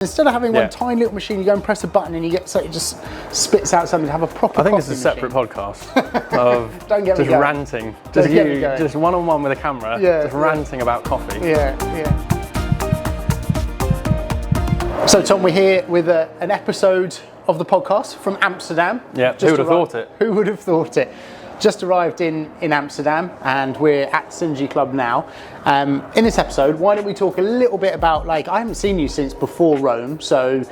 Instead of having one tiny little machine, you go and press a button and you get so it just spits out something to have a proper. I think it's a separate podcast of Don't get just me going. ranting, just you, just one-on-one with a camera, just ranting about coffee. Yeah. So Tom, we're here with an episode of the podcast from Amsterdam. Yeah, who would have thought it? Who would have thought it? Just arrived in Amsterdam, and we're at XNRGY Club now. In this episode, why don't we talk a little bit about, I haven't seen you since before Rome, so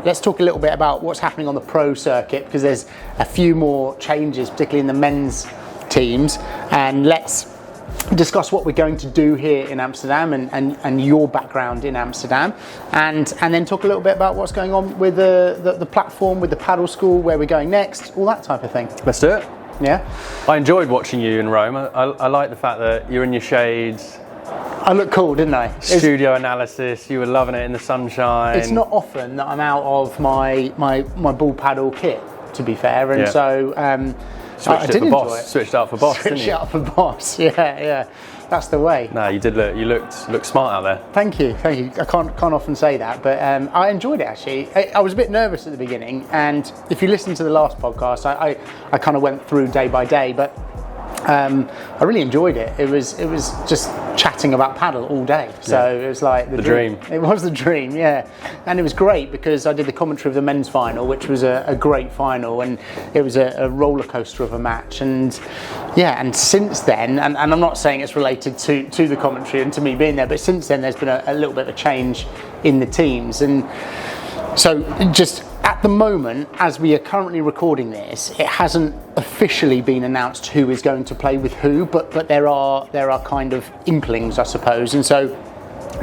let's talk a little bit about what's happening on the pro circuit, because there's a few more changes, particularly in the men's teams, and let's discuss what we're going to do here in Amsterdam and your background in Amsterdam, and then talk a little bit about what's going on with the platform, with the paddle school, where we're going next, all that type of thing. Let's do it. Yeah. I enjoyed watching you in Rome. I like the fact that you're in your shades. I look cool, didn't I? Studio analysis, you were loving it in the sunshine. It's not often that I'm out of my ball paddle kit, to be fair, and so I did enjoy it. Switched it up for boss, didn't you? Switched it up for boss, yeah. That's the way. No, you did look. You looked smart out there. Thank you. I can't often say that, but I enjoyed it actually. I was a bit nervous at the beginning, and if you listen to the last podcast, I kind of went through day by day, but I really enjoyed it. It was just chatting about paddle all day, so it was like the dream. It was the dream, yeah, and it was great because I did the commentary of the men's final, which was a great final, and it was a roller coaster of a match, and since then, and I'm not saying it's related to the commentary and to me being there, but since then there's been a little bit of a change in the teams, and so just at the moment, as we are currently recording this, it hasn't officially been announced who is going to play with who, but there are kind of inklings, I suppose. And so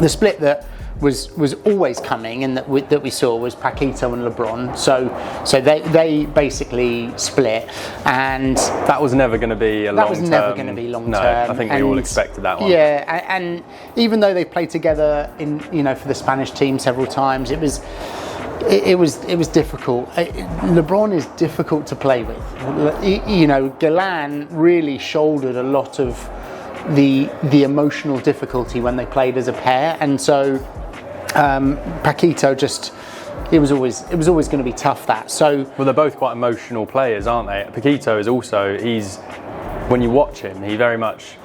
the split that was always coming and that we saw was Paquito and LeBron. So they basically split, and that was never going to be a long term. That was never going to be long term. No, I think we all expected that one. Yeah, and even though they played together for the Spanish team several times, it was difficult. LeBron is difficult to play with. Galan really shouldered a lot of the emotional difficulty when they played as a pair, and so Paquito it was always going to be tough. Well, they're both quite emotional players, aren't they? Paquito is also, when you watch him, he very much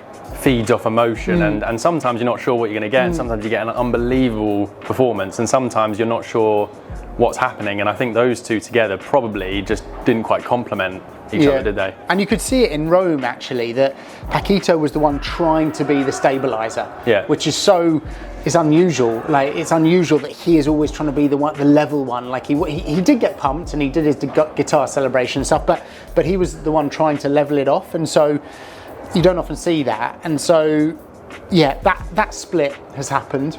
feeds off emotion, and sometimes you're not sure what you're going to get, and sometimes you get an unbelievable performance, and sometimes you're not sure what's happening, and I think those two together probably just didn't quite complement each other, did they? And you could see it in Rome actually, that Paquito was the one trying to be the stabilizer, which is unusual. It's unusual that he is always trying to be the level one. He did get pumped and he did his guitar celebration and stuff, but he was the one trying to level it off, and so you don't often see that. And so that split has happened.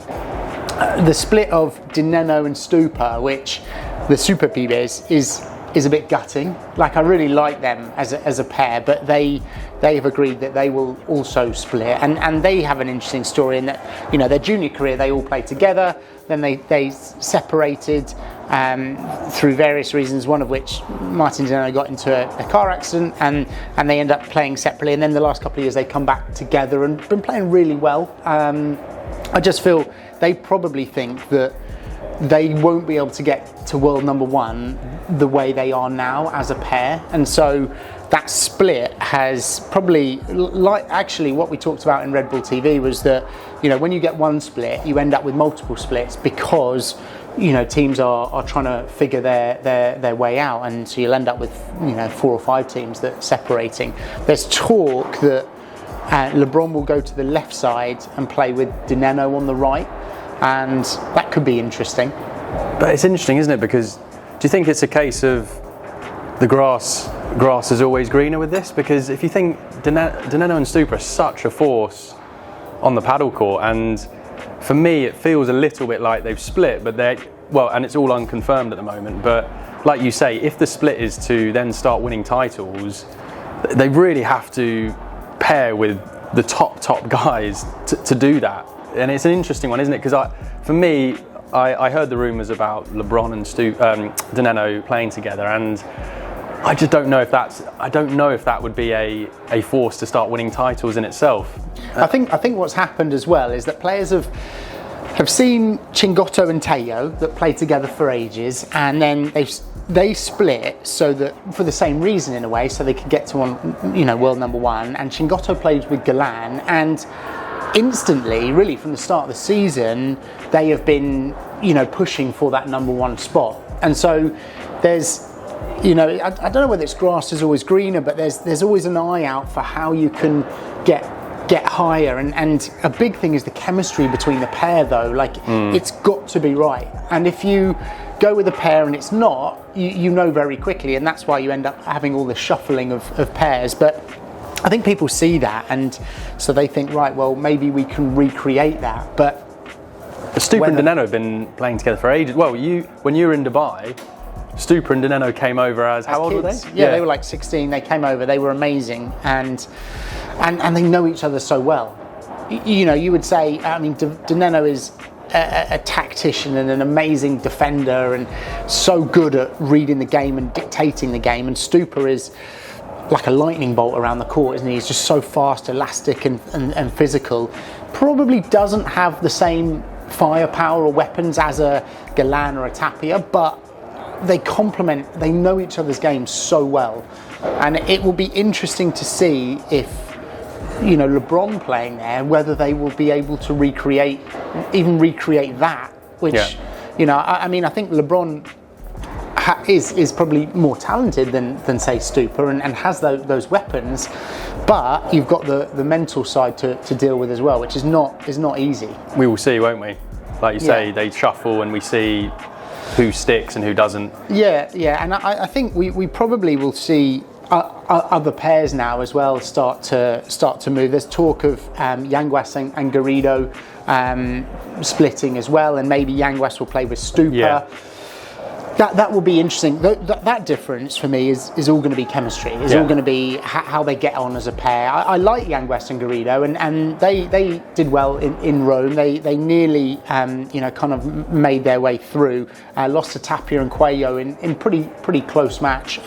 The split of Dineno and Stupa, which the Super Pibes is a bit gutting. I really like them as a pair, but they have agreed that they will also split, and they have an interesting story in that their junior career they all played together, then they separated through various reasons, one of which Martin Dineno got into a car accident, and they end up playing separately, and then the last couple of years they come back together and been playing really well. I just feel they probably think that they won't be able to get to world number one the way they are now as a pair, and so that split has probably, actually what we talked about in Red Bull TV was that when you get one split you end up with multiple splits because teams are trying to figure their way out, and so you'll end up with 4 or 5 teams that are separating. There's talk that LeBron will go to the left side and play with Dineno on the right, and that could be interesting. But it's interesting, isn't it? Because do you think it's a case of the grass is always greener with this? Because if you think Dineno and Stupa are such a force on the paddle court, and for me it feels a little bit like they've split, but and it's all unconfirmed at the moment, but like you say, if the split is to then start winning titles, they really have to pair with the top guys to do that. And it's an interesting one, isn't it? Because for me, I heard the rumours about LeBron and Dineno playing together, and I just don't know if that would be a force to start winning titles in itself. I think what's happened as well is that players have I've seen Chingotto and Teo that played together for ages, and then they split so that for the same reason in a way, so they could get to world number one. And Chingotto played with Galan, and instantly, really from the start of the season, they have been pushing for that number one spot. And so there's I don't know whether it's grass is always greener, but there's always an eye out for how you can get higher, and a big thing is the chemistry between the pair though. It's got to be right, and if you go with a pair and it's not, you know very quickly, and that's why you end up having all this shuffling of pairs. But I think people see that, and so they think, right, well, maybe we can recreate that. But Stupa and Dineno have been playing together for ages. Well, when you were in Dubai, Stupa and Dineno came over as how old were they? Yeah, they were like 16. They came over. They were amazing, and they know each other so well. You would say, I mean, Dineno is a tactician and an amazing defender, and so good at reading the game and dictating the game. And Stupa is like a lightning bolt around the court, isn't he? He's just so fast, elastic, and physical. Probably doesn't have the same firepower or weapons as a Galan or a Tapia, but they complement, they know each other's games so well. And it will be interesting to see if, LeBron playing there, whether they will be able to recreate that, which, I think LeBron is probably more talented than say Stupa and has those weapons, but you've got the mental side to deal with as well, which is not easy. We will see, won't we? Like you say, they shuffle and we see who sticks and who doesn't. Yeah, and I think we probably will see other pairs now as well start to move. There's talk of Yanguas and Garrido splitting as well, and maybe Yanguas will play with Stupa. Yeah. That will be interesting. That difference for me is all going to be chemistry. It's all going to be how they get on as a pair. I like Yanguas and Garrido, and they did well in Rome. They nearly kind of made their way through. Lost to Tapia and Cuello in pretty close match.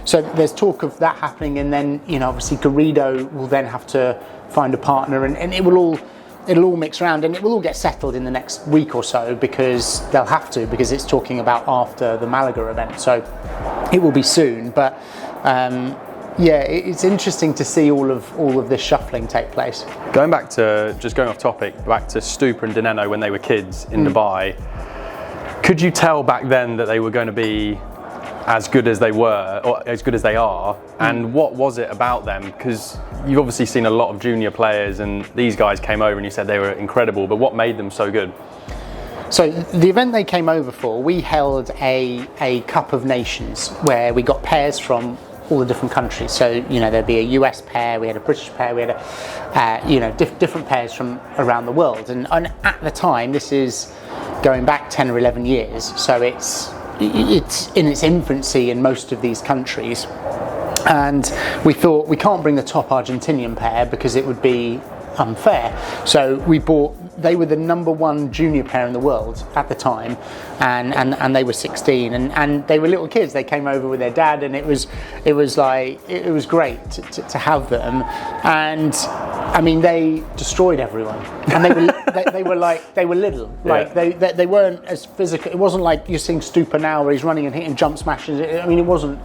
So there's talk of that happening, and then obviously Garrido will then have to find a partner, and it'll all mix around, and it will all get settled in the next week or so, because they'll have to, because it's talking about after the Malaga event, so it will be soon. But it's interesting to see all of this shuffling take place. Going off topic, back to Stupa and Dineno when they were kids in Dubai, could you tell back then that they were going to be as good as they were, or as good as they are? And what was it about them? Because you've obviously seen a lot of junior players, and these guys came over and you said they were incredible, but what made them so good? So the event they came over for, we held a Cup of Nations where we got pairs from all the different countries. So there'd be a US pair, we had a British pair, we had different pairs from around the world, and at the time, this is going back 10 or 11 years, so it's in its infancy in most of these countries, and we thought we can't bring the top Argentinian pair because it would be unfair. So they were the number one junior pair in the world at the time, and they were 16, and they were little kids. They came over with their dad, and it was great to have them. And I mean, they destroyed everyone, and they were little. Like they weren't as physical. It wasn't like you're seeing Stupa now where he's running and hitting jump smashes. I mean, it wasn't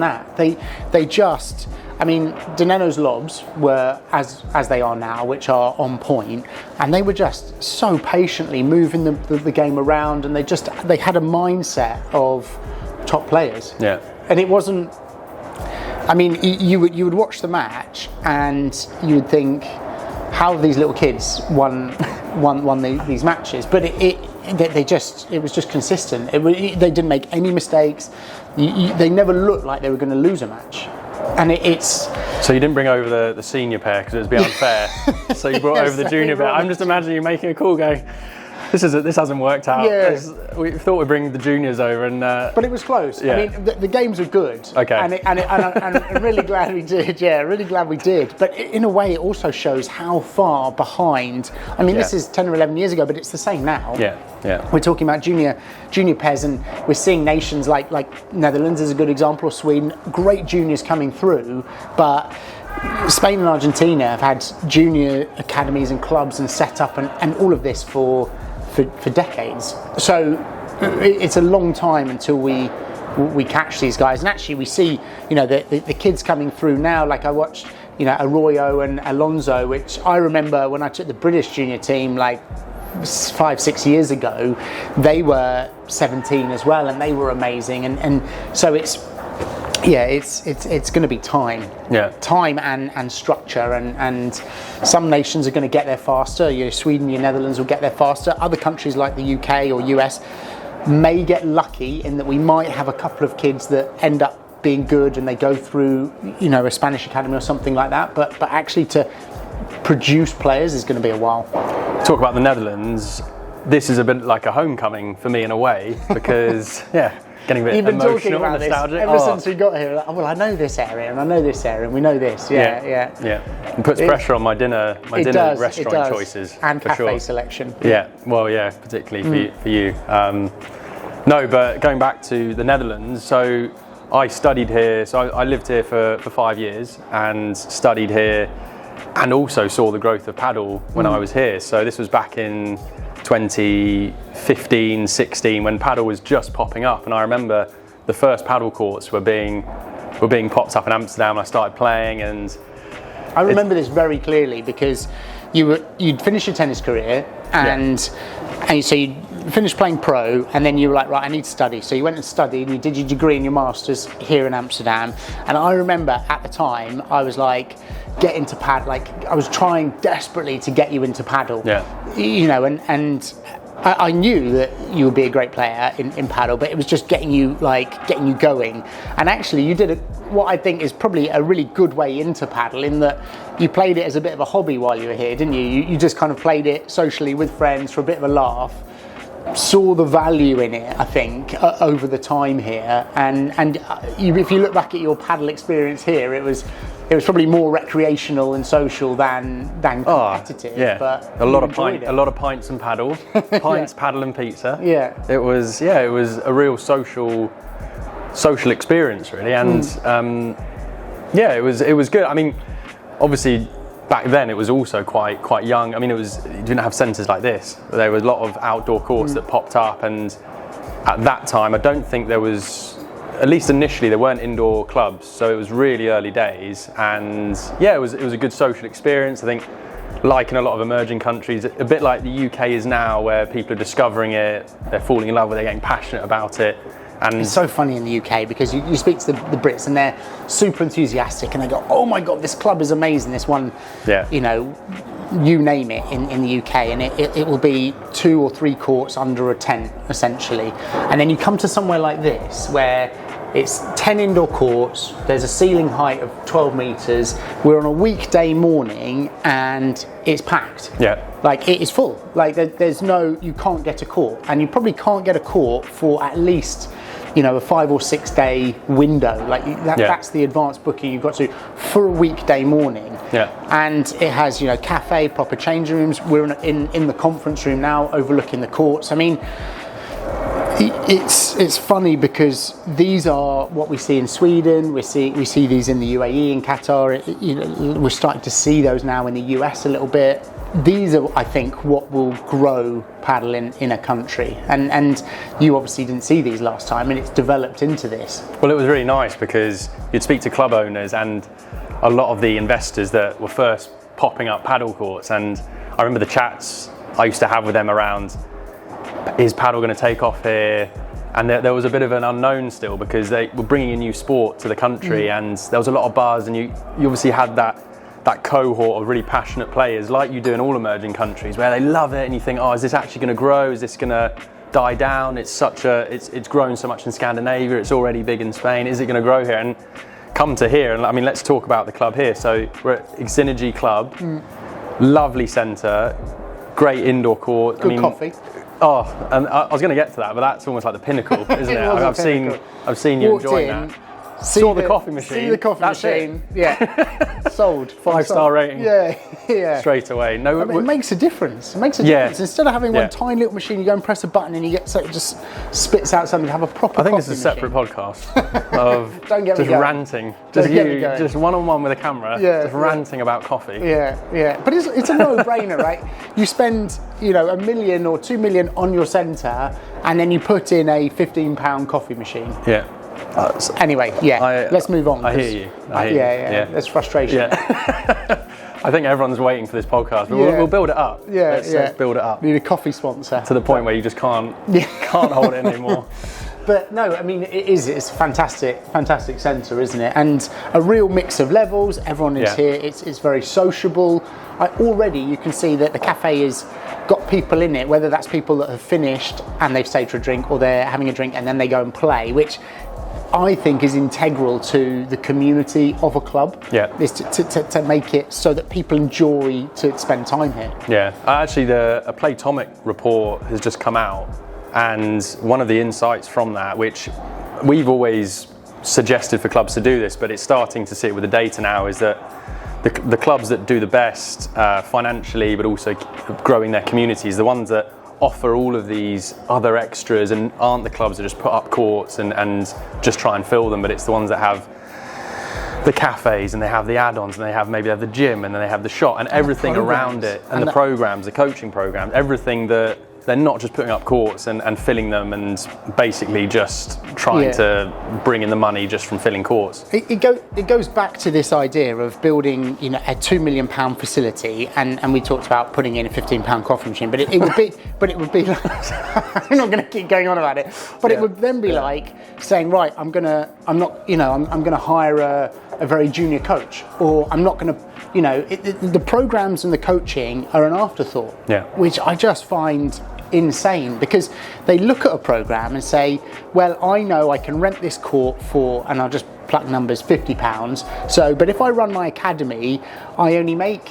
that. They just, I mean, Dineno's lobs were as they are now, which are on point, and they were just so patiently moving the game around, and they had a mindset of top players. Yeah. And it wasn't, I mean, you would watch the match and you would think, how have these little kids won these matches? But it was just consistent. They didn't make any mistakes. They never looked like they were going to lose a match. And it's... So you didn't bring over the senior pair because it would be unfair. So you brought over the junior pair. I'm just imagining you making a call going, this hasn't worked out. Yeah. We thought we'd bring the juniors over, and but it was close. Yeah. I mean, the games were good. Okay. And I'm really glad we did. Yeah, really glad we did. But in a way, it also shows how far behind. I mean, this is 10 or 11 years ago, but it's the same now. Yeah. We're talking about junior pairs, and we're seeing nations like Netherlands is a good example, or Sweden, great juniors coming through, but Spain and Argentina have had junior academies and clubs and set up and all of this for decades. So it's a long time until we catch these guys. And actually we see, you know, the kids coming through now. Like I watched, you know, Arroyo and Alonso, which I remember when I took the British junior team like 5-6 years ago, they were 17 as well, and they were amazing. And so it's going to be time, time and structure, and some nations are going to get there faster. You know, Sweden, your Netherlands will get there faster. Other countries like the UK or US may get lucky in that we might have a couple of kids that end up being good and they go through, you know, a Spanish academy or something like that. But actually to produce players is going to be a while. Talk about the Netherlands. This is a bit like a homecoming for me in a way, because getting a bit emotional, talking about nostalgic. This ever since we got here. Like, well, I know this area and I know this area and we know this. Yeah. It puts pressure on my dinner restaurant choices and cafe sure. selection. Yeah, well, particularly for you. No, but going back to the Netherlands, so I studied here. So I lived here for 5 years and studied here, and also saw the growth of Padel when I was here. So this was back in 2015, 16, when Padel was just popping up, and I remember the first Padel courts were being popped up in Amsterdam. And I started playing, and I remember this very clearly because you'd finished your tennis career, and so you'd finished playing pro, and then you were like, right, I need to study. So you went and studied, and you did your degree and your masters here in Amsterdam. And I remember at the time I was like, get into Padel. Like I was trying desperately to get you into Padel. You know, and I knew that you would be a great player in Padel, but it was just getting you going. And actually you did what I think is probably a really good way into Padel, in that you played it as a bit of a hobby while you were here, didn't you? You just kind of played it socially with friends for a bit of a laugh. Saw the value in it, I think, over the time here, and if you look back at your Padel experience here, it was probably more recreational and social than competitive. But a lot of pints and paddle, paddle and pizza. It was a real social experience, really, and it was good. I mean, obviously, back then it was also quite young. I mean, you didn't have centres like this. There was a lot of outdoor courts that popped up, and at that time I don't think there was, at least initially, there weren't indoor clubs, so it was really early days. And it was a good social experience. I think, like in a lot of emerging countries, a bit like the UK is now, where people are discovering it, they're falling in love with it, getting passionate about it. And it's so funny in the UK because you speak to the Brits and they're super enthusiastic and they go, oh my God, this club is amazing. This one, you know, you name it in the UK, and it will be 2 or 3 courts under a tent, essentially. And then you come to somewhere like this where it's 10 indoor courts, there's a ceiling height of 12 metres, we're on a weekday morning and it's packed. Like it is full. Like there's you can't get a court, and you probably can't get a court for at least, you know, a 5 or 6 day window. Like that's the advanced booking you've got to for a weekday morning. And it has, you know, cafe, proper changing rooms. We're in the conference room now, overlooking the courts. I mean, it's funny because these are what we see in Sweden. We see these in the UAE, in Qatar. You know, we're starting to see those now in the US a little bit. These are, I think, what will grow Padel in a country. And you obviously didn't see these last time, and it's developed into this. Well, it was really nice because you'd speak to club owners and a lot of the investors that were first popping up Padel courts. And I remember the chats I used to have with them around, is Padel going to take off here? And there was a bit of an unknown still, because they were bringing a new sport to the country, and there was a lot of buzz, and you obviously had that cohort of really passionate players, like you do in all emerging countries, where they love it, and you think, oh, is this actually going to grow? Is this going to die down? It's grown so much in Scandinavia, it's already big in Spain. Is it going to grow here? And come to here, and I mean, let's talk about the club here. So we're at XNRGY Club, lovely centre, great indoor court. Good coffee. Oh, and I was going to get to that, but that's almost like the pinnacle, isn't it? I've seen you enjoying that. saw the coffee machine. See the coffee machine. Yeah. Sold. 5-star rating. Yeah. Straight away. No, it makes a difference. It makes a difference. Instead of having one tiny little machine, you go and press a button and you get it just spits out something. Have a proper. I think it's a separate podcast of Don't get just me going. ranting, just one-on-one with a camera, just ranting about coffee. Yeah. But it's a no-brainer, right? You spend $1 million or $2 million on your centre, and then you put in a £15 coffee machine. Yeah. Anyway, let's move on. I hear you. There's frustration. Yeah. I think everyone's waiting for this podcast, but we'll build it up. Let's build it up. Need a coffee sponsor. To the point where you just can't hold it anymore. But no, I mean, it's a fantastic centre, isn't it? And a real mix of levels. Everyone is here. It's very sociable. Already you can see that the cafe has got people in it, whether that's people that have finished and they've stayed for a drink, or they're having a drink and then they go and play, which I think is integral to the community of a club. Is to make it so that people enjoy to spend time here. Yeah, actually a Playtomic report has just come out, and one of the insights from that, which we've always suggested for clubs to do this, but it's starting to see it with the data now, is that the clubs that do the best financially, but also growing their communities, the ones that offer all of these other extras and aren't the clubs that just put up courts and just try and fill them, but it's the ones that have the cafes and they have the add-ons and they have the gym and then they have the shot and everything around it and the programs, the coaching programs, everything that they're not just putting up courts and filling them and basically just trying to bring in the money just from filling courts. It goes back to this idea of building, a £2 million facility, and we talked about putting in a £15 coffee machine, but it would be like, I'm not going to keep going on about it, but it would then be like saying, right, I'm going to hire a very junior coach, or I'm not going to, the programs and the coaching are an afterthought, which I just find insane, because they look at a program and say, well, I know I can rent this court for, and I'll just pluck numbers, £50. So, but if I run my academy, I only make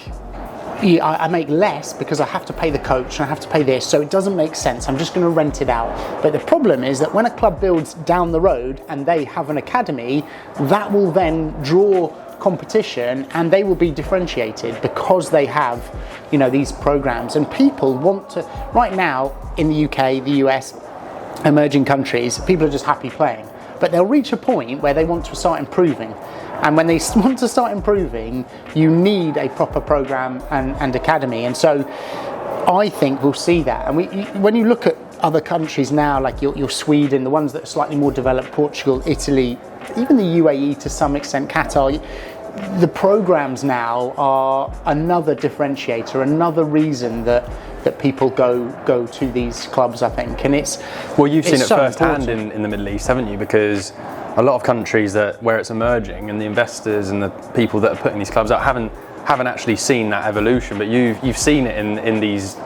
less because I have to pay the coach and I have to pay this, so it doesn't make sense. I'm just going to rent it out. But the problem is that when a club builds down the road and they have an academy, that will then draw competition and they will be differentiated because they have these programs, and people want to. Right now in the UK, the US, emerging countries, people are just happy playing, but they'll reach a point where they want to start improving, and when they want to start improving, you need a proper program and academy. And so I think we'll see that. And when you look at other countries now, like your Sweden, the ones that are slightly more developed, Portugal, Italy, even the UAE to some extent, Qatar, the programs now are another differentiator, another reason that people go to these clubs, I think. And you've seen it firsthand in the Middle East, haven't you? Because a lot of countries where it's emerging, and the investors and the people that are putting these clubs out haven't actually seen that evolution, but you've seen it in these,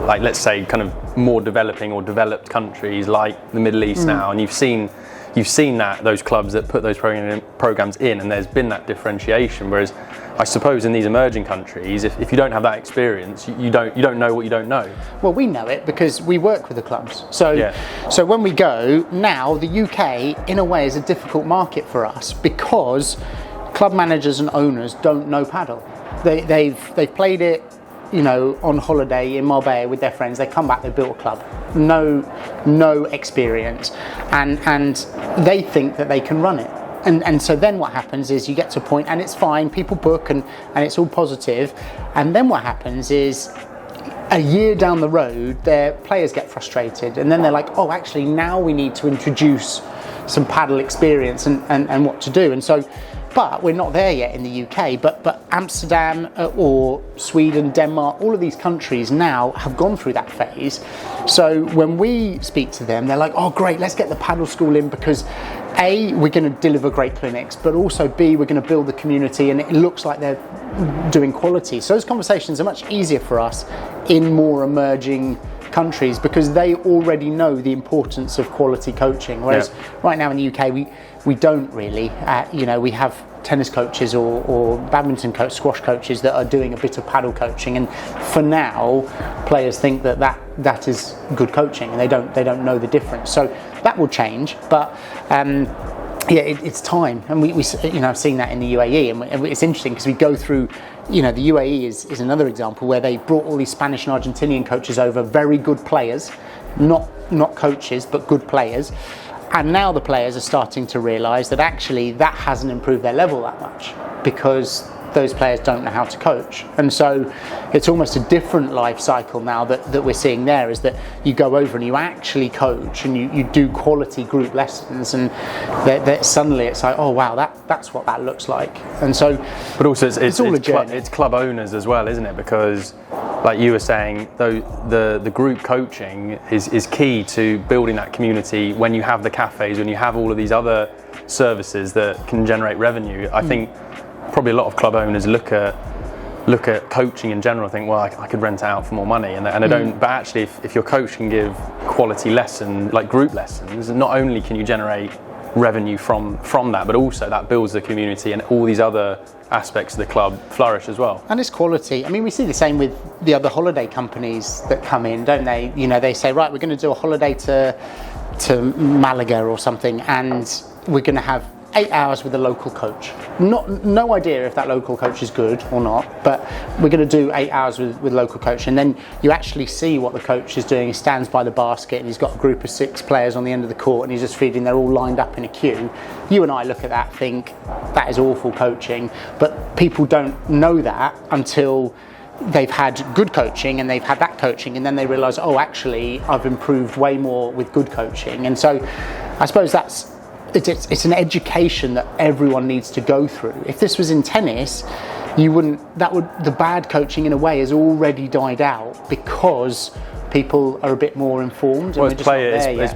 like, let's say, kind of more developing or developed countries like the Middle East now, and you've seen that those clubs that put those programs in, and there's been that differentiation. Whereas I suppose in these emerging countries, if you don't have that experience, you don't know what you don't know. Well, we know it because we work with the clubs. So when we go now, the UK in a way is a difficult market for us because club managers and owners don't know padel. They've played it, on holiday in Marbella with their friends. They come back, they built a club, no experience, and they think that they can run it. And so then what happens is you get to a point, and it's fine, people book and it's all positive, and then what happens is a year down the road, their players get frustrated, and then they're like, oh, actually now we need to introduce some padel experience and what to do. And so, but we're not there yet in the UK, but Amsterdam or Sweden, Denmark, all of these countries now have gone through that phase. So when we speak to them, they're like, oh great, let's get the padel school in, because A, we're going to deliver great clinics, but also B, we're going to build the community, and it looks like they're doing quality. So those conversations are much easier for us in more emerging countries because they already know the importance of quality coaching, whereas right now in the UK we don't really. We have tennis coaches or badminton coach, squash coaches that are doing a bit of padel coaching, and for now players think that is good coaching, and they don't know the difference. So that will change, but it's time, and we I've seen that in the UAE, and it's interesting because we go through, the UAE is another example where they brought all these Spanish and Argentinian coaches over, very good players, not coaches, but good players, and now the players are starting to realise that actually that hasn't improved their level that much because those players don't know how to coach. And so it's almost a different life cycle now that we're seeing there, is that you go over and you actually coach and you do quality group lessons, and that suddenly it's like, oh wow, that's what that looks like. And so, but also it's all a journey. It's club owners as well, isn't it? Because like you were saying, though, the group coaching is key to building that community. When you have the cafes, when you have all of these other services that can generate revenue, I think probably a lot of club owners look at coaching in general and think, well, I could rent it out for more money, and they don't. But actually, if your coach can give quality lessons, like group lessons, not only can you generate revenue from that, but also that builds the community, and all these other aspects of the club flourish as well. And it's quality. I mean, we see the same with the other holiday companies that come in, don't they? They say, right, we're going to do a holiday to Malaga or something, and we're going to have 8 hours with a local coach. No idea if that local coach is good or not, but we're going to do 8 hours with local coach. And then you actually see what the coach is doing. He stands by the basket and he's got a group of 6 players on the end of the court and he's just feeding. They're all lined up in a queue. You and I look at that, think that is awful coaching, but people don't know that until they've had good coaching and they've had that coaching, and then they realise, oh, actually I've improved way more with good coaching. And so I suppose it's an education that everyone needs to go through. If this was in tennis, the bad coaching in a way has already died out because people are a bit more informed. Well, it's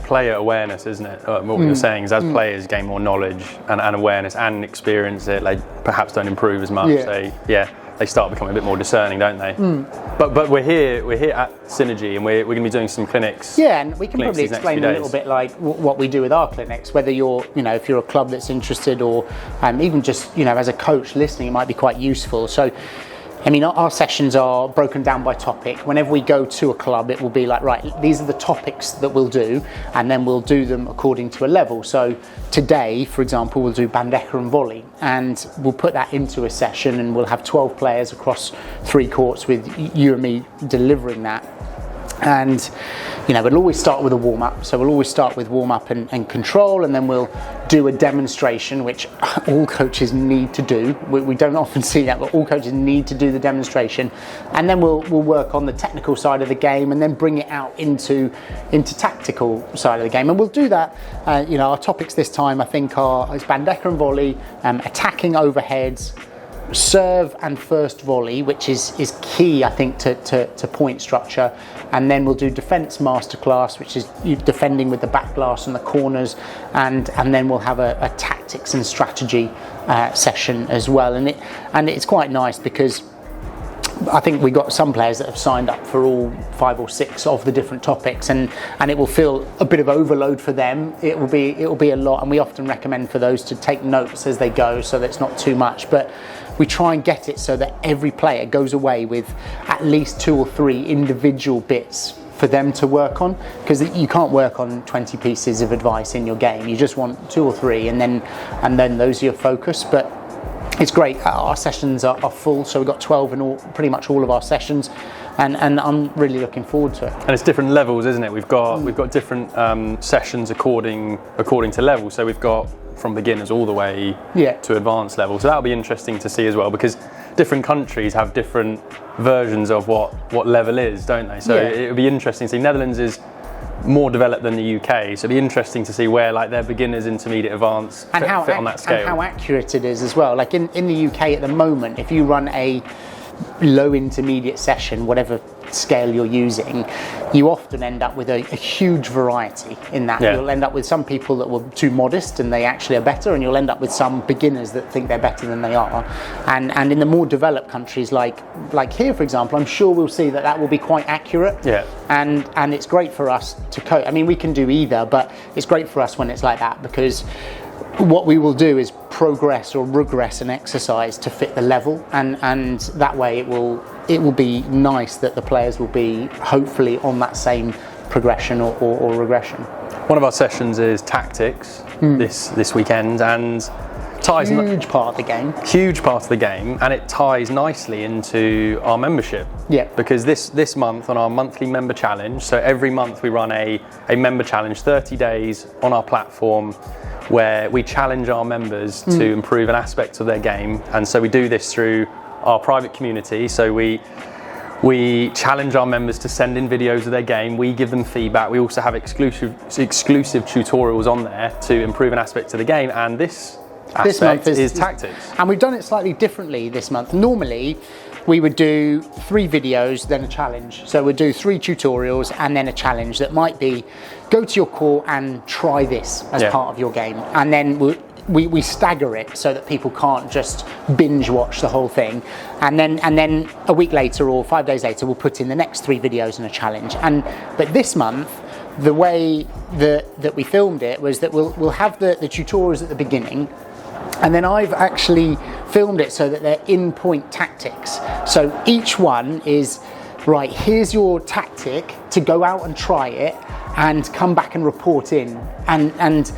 player awareness, isn't it? What you're saying is, as players gain more knowledge and awareness and experience it, they perhaps don't improve as much. They start becoming a bit more discerning, don't they? But we're here at XNRGY, and we're going to be doing some clinics. Yeah, and we can probably explain a little bit like what we do with our clinics, whether you're, if you're a club that's interested, or even just, as a coach listening, it might be quite useful. So, I mean, our sessions are broken down by topic. Whenever we go to a club, it will be like, right, these are the topics that we'll do, and then we'll do them according to a level. So today, for example, we'll do bandeja and volley, and we'll put that into a session, and we'll have 12 players across 3 courts with you and me delivering that. And we'll always start with a warm-up. So we'll always start with warm-up and control, and then we'll do a demonstration, which all coaches need to do. We don't often see that, but all coaches need to do the demonstration. And then we'll work on the technical side of the game, and then bring it out into tactical side of the game. And we'll do that. Our topics this time, I think, is bandeja and volley, attacking overheads, serve and first volley, which is key, I think, to point structure. And then we'll do defence masterclass, which is you defending with the back glass and the corners, and then we'll have a tactics and strategy session as well. And it's quite nice because I think we got some players that have signed up for all 5 or 6 of the different topics, and it will feel a bit of overload for them. It will be a lot, and we often recommend for those to take notes as they go, so that it's not too much. But we try and get it so that every player goes away with at least 2 or 3 individual bits for them to work on, because you can't work on 20 pieces of advice in your game. You just want 2 or 3, and then those are your focus. But it's great. Our sessions are full, so we've got 12 in pretty much all of our sessions, and I'm really looking forward to it. And it's different levels, isn't it? We've got different sessions according to level. So we've got from beginners all the way to advanced level. So that'll be interesting to see as well, because different countries have different versions of what level is, don't they? So it'll be interesting to see. Netherlands is more developed than the UK, so it'll be interesting to see where their beginners, intermediate, advanced fit on that scale. And how accurate it is as well. Like in the UK at the moment, if you run a low intermediate session, whatever scale you're using, you often end up with a huge variety in that. You'll end up with some people that were too modest and they actually are better, and you'll end up with some beginners that think they're better than they are. And in the more developed countries like here, for example, I'm sure we'll see that will be quite accurate. And it's great for us to coach. I mean, we can do either, but it's great for us when it's like that, because what we will do is progress or regress an exercise to fit the level, and that way it will be nice that the players will be hopefully on that same progression or regression. one of our sessions is tactics this weekend, and ties huge part of the game. Huge part of the game, and it ties nicely into our membership. Yeah. Because this month on our monthly member challenge, so every month we run a member challenge, 30 days on our platform, where we challenge our members to improve an aspect of their game. And so we do this through our private community. So we challenge our members to send in videos of their game. We give them feedback. We also have exclusive tutorials on there to improve an aspect of the game. And this month is tactics. And we've done it slightly differently this month. Normally, we would do 3 videos, then a challenge. So we'd do 3 tutorials and then a challenge that might be, go to your court and try this as part of your game. And then we stagger it so that people can't just binge watch the whole thing. And then a week later or 5 days later, we'll put in the next 3 videos and a challenge. But this month, the way that we filmed it was that we'll have the tutorials at the beginning, and then I've actually filmed it so that they're in-point tactics. So each one is, right, here's your tactic to go out and try it and come back and report in. And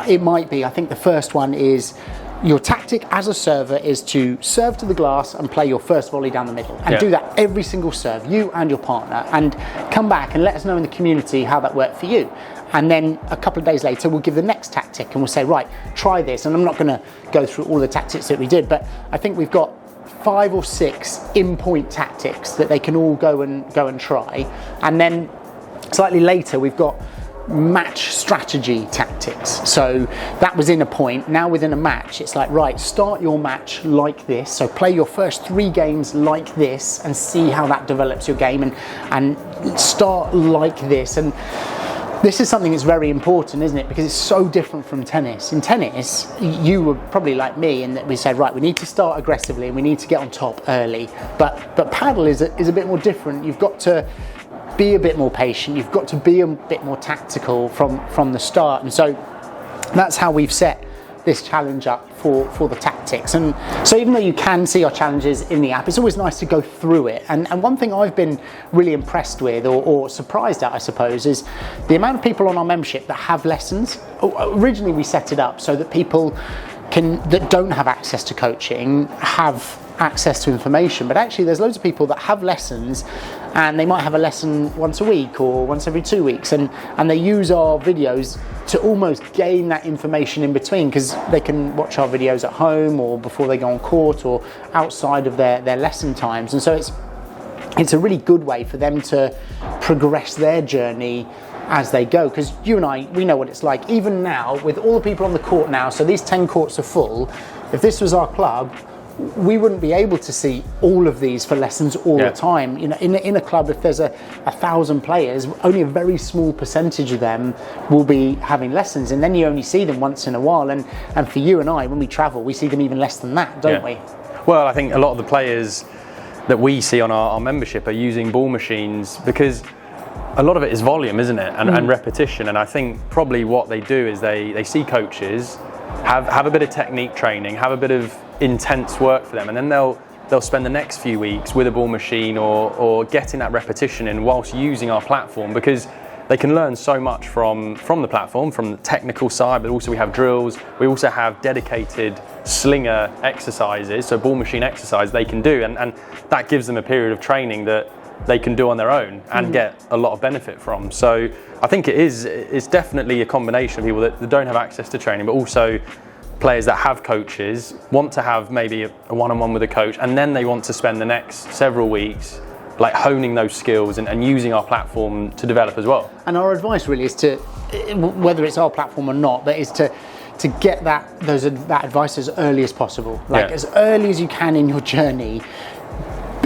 it might be, I think the first one is, your tactic as a server is to serve to the glass and play your first volley down the middle. And do that every single serve, you and your partner, and come back and let us know in the community how that worked for you. And then a couple of days later, we'll give the next tactic and we'll say, right, try this. And I'm not gonna go through all the tactics that we did, but I think we've got 5 or 6 in-point tactics that they can all go and try. And then slightly later, we've got match strategy tactics. So that was in a point. Now within a match, it's like, right, start your match like this. So play your first 3 games like this and see how that develops your game, and start like this. And this is something that's very important, isn't it? Because it's so different from tennis. In tennis, you were probably like me in that we said, right, we need to start aggressively and we need to get on top early. But Padel is a bit more different. You've got to be a bit more patient. You've got to be a bit more tactical from the start. And so that's how we've set this challenge up for the tactics. And so even though you can see our challenges in the app, it's always nice to go through it. And one thing I've been really impressed with, or surprised at, I suppose, is the amount of people on our membership that have lessons. Originally we set it up so that people that don't have access to coaching have access to information, but actually there's loads of people that have lessons, and they might have a lesson once a week or once every 2 weeks, and they use our videos to almost gain that information in between, because they can watch our videos at home or before they go on court or outside of their lesson times. And so it's a really good way for them to progress their journey as they go, because you and I, we know what it's like. Even now, with all the people on the court now, so these 10 courts are full. If this was our club, we wouldn't be able to see all of these for lessons all the time. You know, in a club, if there's 1,000 players, only a very small percentage of them will be having lessons, and then you only see them once in a while. And for you and I, when we travel, we see them even less than that, don't we? Well, I think a lot of the players that we see on our membership are using ball machines because a lot of it is volume, isn't it? And repetition. And I think probably what they do is they see coaches have a bit of technique training, have a bit of intense work for them, and then they'll spend the next few weeks with a ball machine or getting that repetition in whilst using our platform, because they can learn so much from the platform, from the technical side, but also we have drills. We also have dedicated slinger exercises, so ball machine exercise they can do, and that gives them a period of training that they can do on their own and get a lot of benefit from. So I think it's definitely a combination of people that don't have access to training, but also players that have coaches, want to have maybe a one-on-one with a coach, and then they want to spend the next several weeks like honing those skills and using our platform to develop as well. And our advice really is to, whether it's our platform or not, but is to get that advice as early as possible, as early as you can in your journey.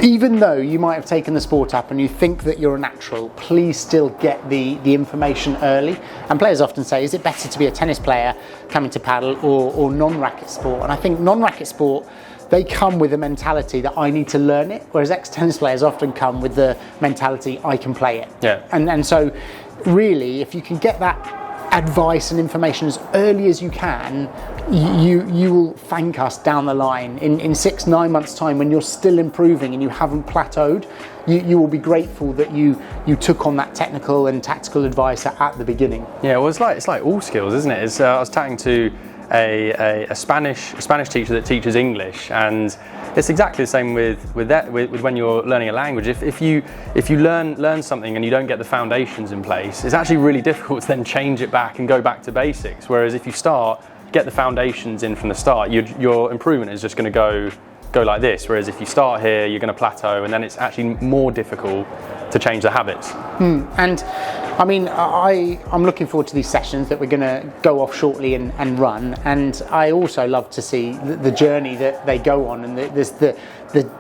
Even though you might have taken the sport up and you think that you're a natural, please still get the information early. And players often say, is it better to be a tennis player coming to paddle or non-racket sport? And I think non-racket sport, they come with a mentality that I need to learn it, whereas ex-tennis players often come with the mentality I can play it. And so really, if you can get that advice and information as early as you can, you will thank us down the line. In 6-9 months' time, when you're still improving and you haven't plateaued, you will be grateful that you took on that technical and tactical advice at the beginning. Yeah, well, it's like all skills, isn't it? I was chatting to a Spanish teacher that teaches English, and it's exactly the same with when you're learning a language. If you learn something and you don't get the foundations in place, it's actually really difficult to then change it back and go back to basics. Whereas if you get the foundations in from the start, your improvement is just going to go like this. Whereas if you start here, you're going to plateau, and then it's actually more difficult to change the habits. And I mean, I'm looking forward to these sessions that we're going to go off shortly and run. And I also love to see the journey that they go on, and there's the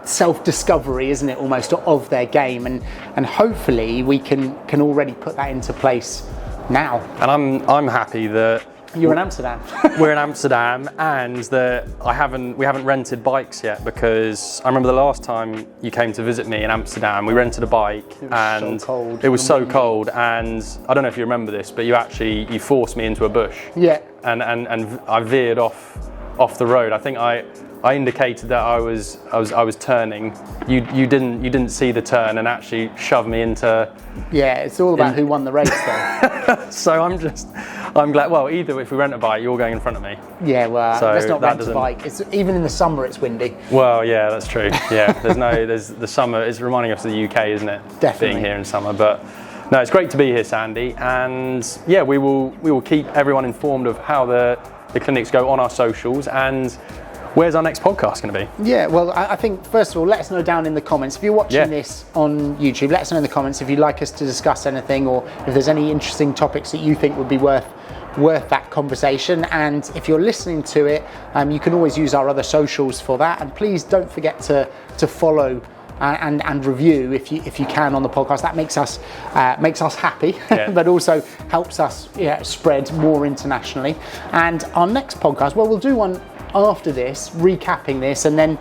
self-discovery, isn't it, almost, of their game. And hopefully we can already put that into place now. And I'm happy that you're in Amsterdam. We're in Amsterdam, and that we haven't rented bikes yet, because I remember the last time you came to visit me in Amsterdam, we rented a bike, and it was so cold, and I don't know if you remember this, but you forced me into a bush. Yeah. And I veered off the road. I think I indicated that I was turning. You didn't see the turn and actually shoved me into. Yeah, it's all about who won the race, though. So I'm glad. Well, either if we rent a bike, you're going in front of me. Yeah, well, so let's not rent a bike. Even in the summer, it's windy. Well, yeah, that's true. Yeah, there's the summer. It's reminding us of the UK, isn't it? Definitely. Being here in summer, but no, it's great to be here, Sandy. And yeah, we will keep everyone informed of how the clinics go on our socials. And where's our next podcast going to be? Yeah, well, I think, first of all, let us know down in the comments. If you're watching this on YouTube, let us know in the comments if you'd like us to discuss anything, or if there's any interesting topics that you think would be worth that conversation. And if you're listening to it, you can always use our other socials for that. And please don't forget to follow and review if you can on the podcast. That makes us happy, but also helps us spread more internationally. And our next podcast, well, we'll do one after this, recapping this, and then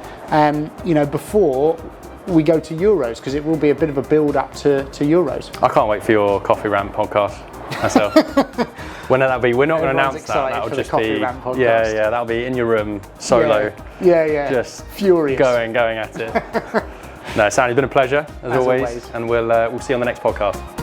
before we go to Euros, because it will be a bit of a build up to Euros. I can't wait for your coffee rant podcast myself. When will that be? We're not going to announce that. That'll just be yeah, that'll be in your room solo. Yeah. Just furious, going at it. No, Sandy, it's been a pleasure as always, and we'll see you on the next podcast.